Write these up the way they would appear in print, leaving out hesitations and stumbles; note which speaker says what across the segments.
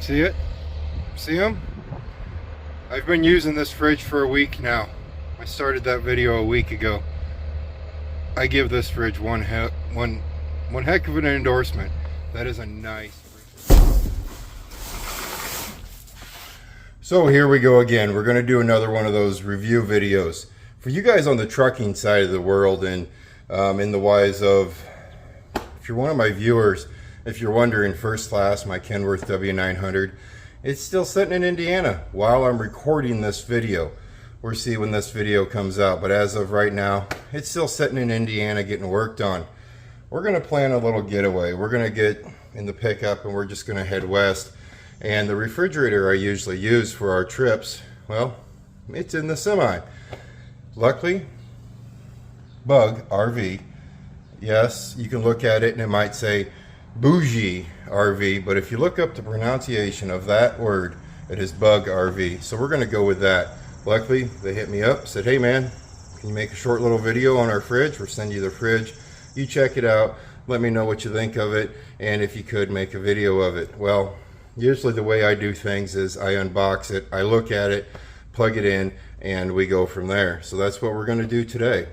Speaker 1: See it? See them? I've been using this fridge for a week now. I started that video a week ago. I give this fridge one heck of an endorsement. That is a nice fridge. So here we go again. We're going to do another one of those review videos. For you guys on the trucking side of the world and in the wise of, if you're one of my viewers, if you're wondering, first class, my Kenworth W900, it's still sitting in Indiana while I'm recording this video. We'll see when this video comes out, but as of right now, it's still sitting in Indiana getting worked on. We're going to plan a little getaway. We're going to get in the pickup and we're just going to head west. And the refrigerator I usually use for our trips, well, it's in the semi. Luckily, Bouge RV. Yes, you can look at it and it might say Bouge RV, but if you look up the pronunciation of that word, it is Bouge RV. So we're going to go with that. Luckily, they hit me up, said, hey man, can you make a short little video on our fridge? We'll send you the fridge. You check it out. Let me know what you think of it, and if you could, make a video of it. Well, usually the way I do things is I unbox it, I look at it, plug it in, and we go from there. So that's what we're going to do today.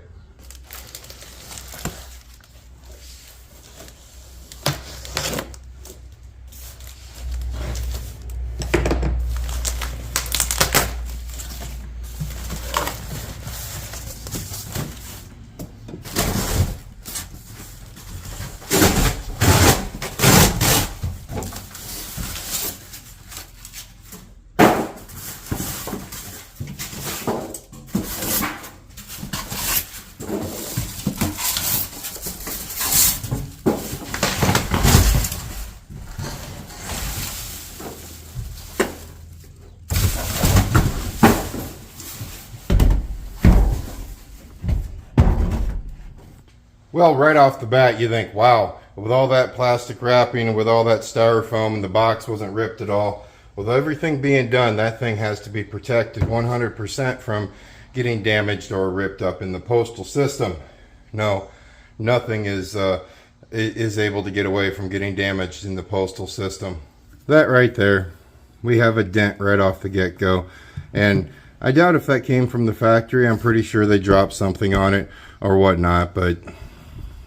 Speaker 1: Well, right off the bat, you think, wow, with all that plastic wrapping and with all that styrofoam and the box wasn't ripped at all, with everything being done, that thing has to be protected 100% from getting damaged or ripped up in the postal system. No, nothing is able to get away from getting damaged in the postal system. That right there, we have a dent right off the get-go. And I doubt if that came from the factory. I'm pretty sure they dropped something on it or whatnot, but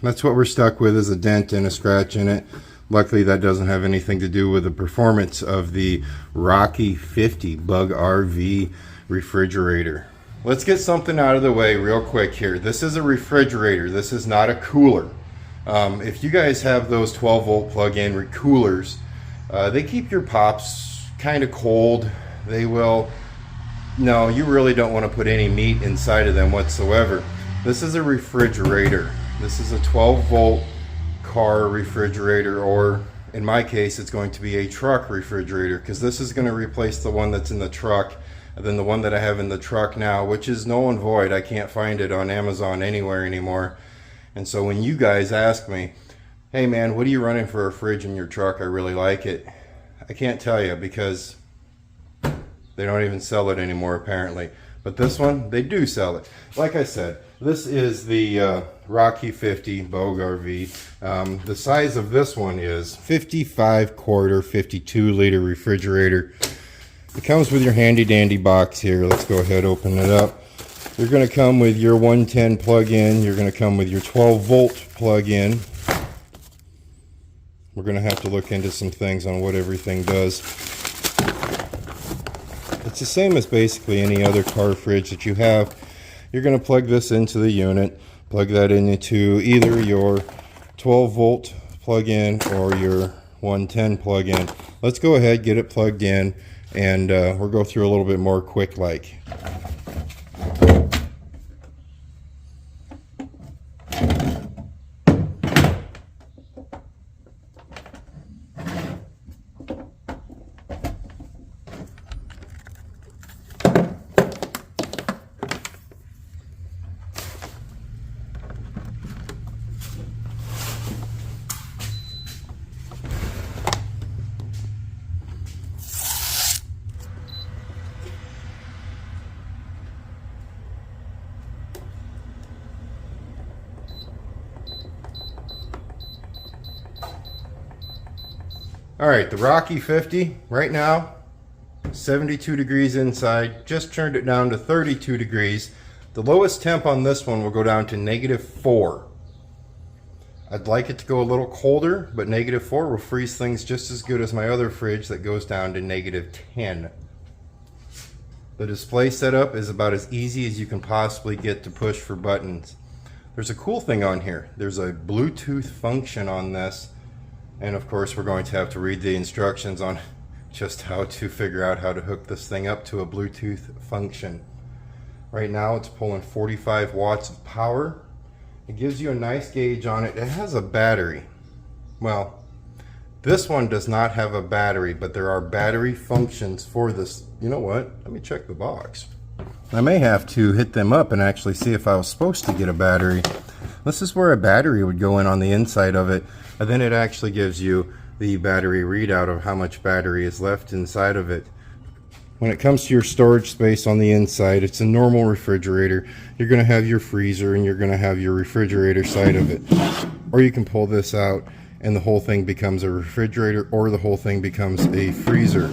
Speaker 1: that's what we're stuck with, is a dent and a scratch in it. Luckily, that doesn't have anything to do with the performance of the Rocky 50 Bouge RV refrigerator. Let's get something out of the way real quick here. This is a refrigerator. This is not a cooler. If you guys have those 12-volt plug-in coolers, they keep your pops kind of cold. They will... No, you really don't want to put any meat inside of them whatsoever. This is a refrigerator. This is a 12-volt car refrigerator, or in my case, it's going to be a truck refrigerator, because this is going to replace the one that's in the truck. And then the one that I have in the truck now, which is null and void. I can't find it on Amazon anywhere anymore. And so when you guys ask me, hey man, what are you running for a fridge in your truck? I really like it. I can't tell you, because they don't even sell it anymore apparently. But this one, they do sell it. Like I said, this is the Rocky 50 Bouge RV. The size of this one is 55 quarter 52 liter refrigerator. It comes with your handy dandy box here. Let's go ahead, open it up. You're going to come with your 110 plug-in. You're going to come with your 12-volt plug-in. We're going to have to look into some things on what everything does. It's the same as basically any other car fridge that you have. You're going to plug this into the unit, plug that into either your 12-volt plug-in or your 110 plug-in. Let's go ahead, get it plugged in, and we'll go through a little bit more quick-like. All right, the Rocky 50 right now, 72 degrees inside. Just turned it down to 32 degrees. The lowest temp on this one will go down to -4. I'd like it to go a little colder, but -4 will freeze things just as good as my other fridge that goes down to -10. The display setup is about as easy as you can possibly get to push for buttons. There's a cool thing on here. There's a Bluetooth function on this, and of course we're going to have to read the instructions on just how to figure out how to hook this thing up to a Bluetooth function. Right now it's pulling 45 watts of power. It gives you a nice gauge on it. It has a battery. Well, this one does not have a battery, but there are battery functions for this. You know what? Let me check the box. I may have to hit them up and actually see if I was supposed to get a battery. This is where a battery would go in on the inside of it, and then it actually gives you the battery readout of how much battery is left inside of it. When it comes to your storage space on the inside, it's a normal refrigerator. You're going to have your freezer and you're going to have your refrigerator side of it. Or you can pull this out and the whole thing becomes a refrigerator, or the whole thing becomes a freezer.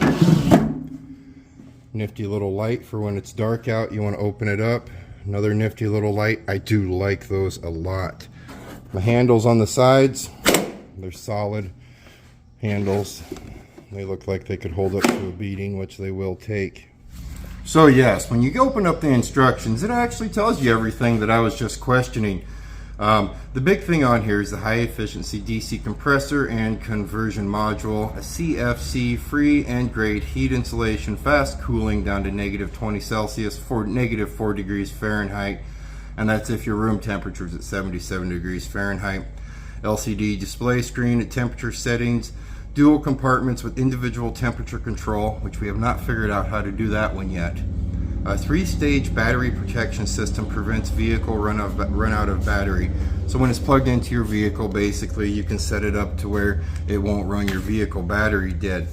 Speaker 1: Nifty little light for when it's dark out, you want to open it up. Another nifty little light. I do like those a lot. The handles on the sides, they're solid handles. They look like they could hold up to a beating, which they will take. So yes, when you open up the instructions, it actually tells you everything that I was just questioning. The big thing on here is the high efficiency DC compressor and conversion module, a CFC free and grade heat insulation, fast cooling down to -20 Celsius for -4 degrees Fahrenheit, and that's if your room temperature is at 77 degrees Fahrenheit. LCD display screen at temperature settings, dual compartments with individual temperature control, which we have not figured out how to do that one yet. A 3-stage battery protection system prevents vehicle run out of battery. So when it's plugged into your vehicle, basically you can set it up to where it won't run your vehicle battery dead.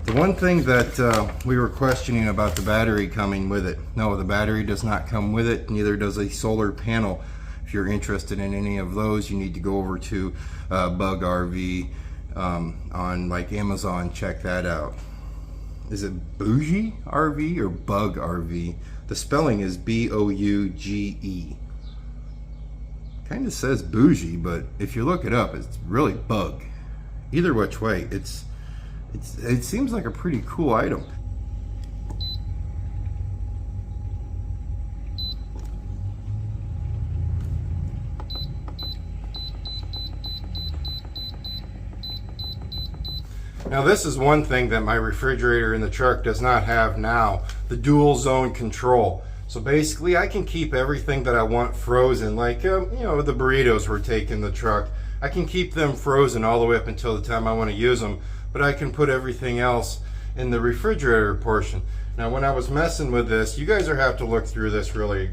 Speaker 1: The one thing that we were questioning about the battery coming with it. No, the battery does not come with it, neither does a solar panel. If you're interested in any of those, you need to go over to Bug RV on like Amazon, check that out. Is it Bouge RV or Bug RV? The spelling is B-O-U-G-E. Kind of says bougie, but if you look it up, it's really bug. Either which way, it seems like a pretty cool item. Now this is one thing that my refrigerator in the truck does not have now, the dual zone control. So basically I can keep everything that I want frozen, like you know, the burritos we're taking the truck. I can keep them frozen all the way up until the time I want to use them, but I can put everything else in the refrigerator portion. Now when I was messing with this, you guys are have to look through this really,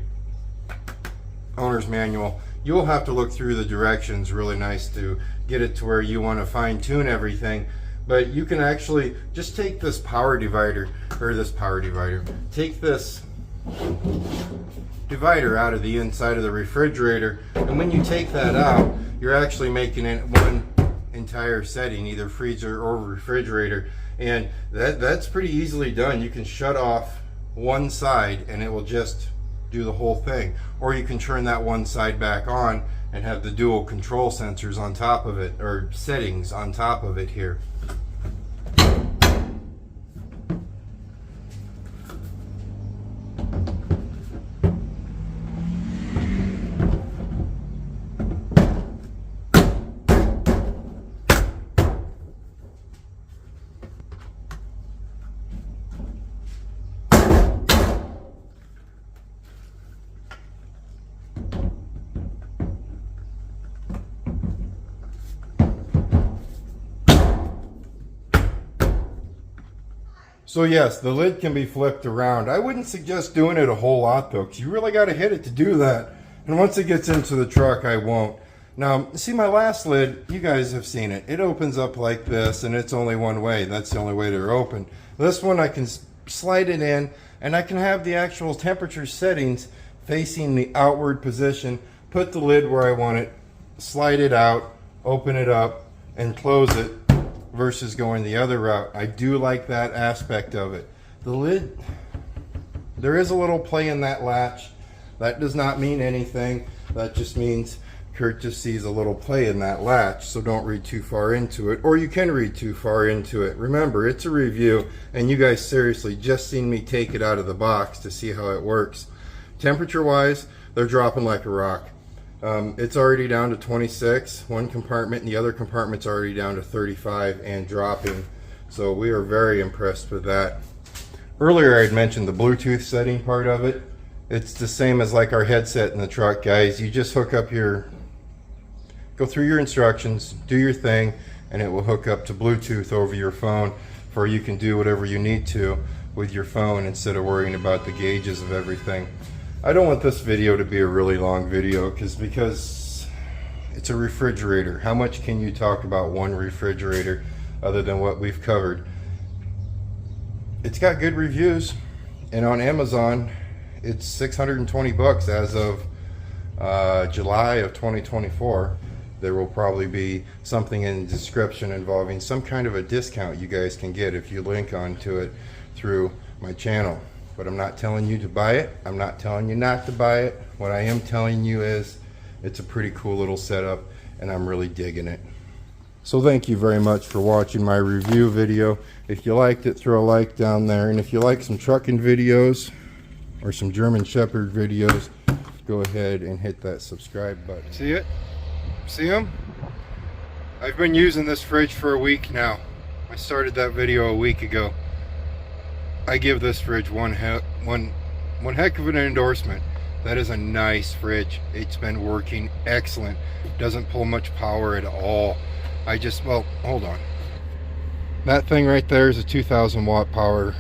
Speaker 1: owner's manual. You'll have to look through the directions really nice to get it to where you want to fine tune everything. But you can actually just take this power divider, take this divider out of the inside of the refrigerator, and when you take that out, you're actually making it one entire setting, either freezer or refrigerator, and that's pretty easily done. You can shut off one side and it will just do the whole thing, or you can turn that one side back on and have the dual control sensors on top of it, or settings on top of it here. So yes, the lid can be flipped around. I wouldn't suggest doing it a whole lot though, because you really got to hit it to do that. And once it gets into the truck, I won't. Now, see my last lid, you guys have seen it. It opens up like this, and it's only one way. That's the only way they're open. This one, I can slide it in, and I can have the actual temperature settings facing the outward position, put the lid where I want it, slide it out, open it up, and close it versus going the other route. I do like that aspect of it. The lid, there is a little play in that latch. That does not mean anything. That just means Kurt just sees a little play in that latch, so don't read too far into it, or you can read too far into it. Remember, it's a review, and you guys seriously just seen me take it out of the box to see how it works. Temperature wise, they're dropping like a rock. It's already down to 26, one compartment, and the other compartment's already down to 35 and dropping. So we are very impressed with that. Earlier I had mentioned the Bluetooth setting part of it. It's the same as like our headset in the truck, guys. You just hook up go through your instructions, do your thing, and it will hook up to Bluetooth over your phone, for you can do whatever you need to with your phone instead of worrying about the gauges of everything. I don't want this video to be a really long video because it's a refrigerator. How much can you talk about one refrigerator other than what we've covered? It's got good reviews, and on Amazon it's 620 bucks as of July of 2024. There will probably be something in the description involving some kind of a discount you guys can get if you link onto it through my channel. But I'm not telling you to buy it. I'm not telling you not to buy it. What I am telling you is it's a pretty cool little setup, and I'm really digging it. So thank you very much for watching my review video. If you liked it, throw a like down there. And if you like some trucking videos or some German Shepherd videos, go ahead and hit that subscribe button. See it? See them? I've been using this fridge for a week now. I started that video a week ago. I give this fridge one heck of an endorsement. That is a nice fridge. It's been working excellent. Doesn't pull much power at all. Well, hold on. That thing right there is a 2,000 watt power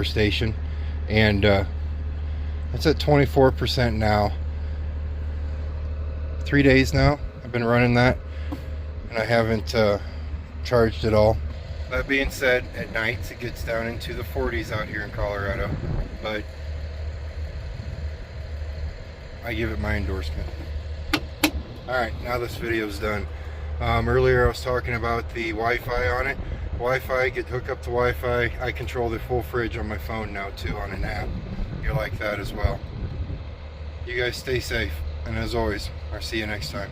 Speaker 1: station, and it's at 24% now. 3 days now I've been running that, and I haven't charged it all. That being said, at nights it gets down into the 40s out here in Colorado, but I give it my endorsement. Alright, now this video's done. Earlier I was talking about the Wi-Fi on it. Wi-Fi, get hooked up to Wi-Fi. I control the full fridge on my phone now too, on an app. You're like that as well. You guys stay safe, and as always, I'll see you next time.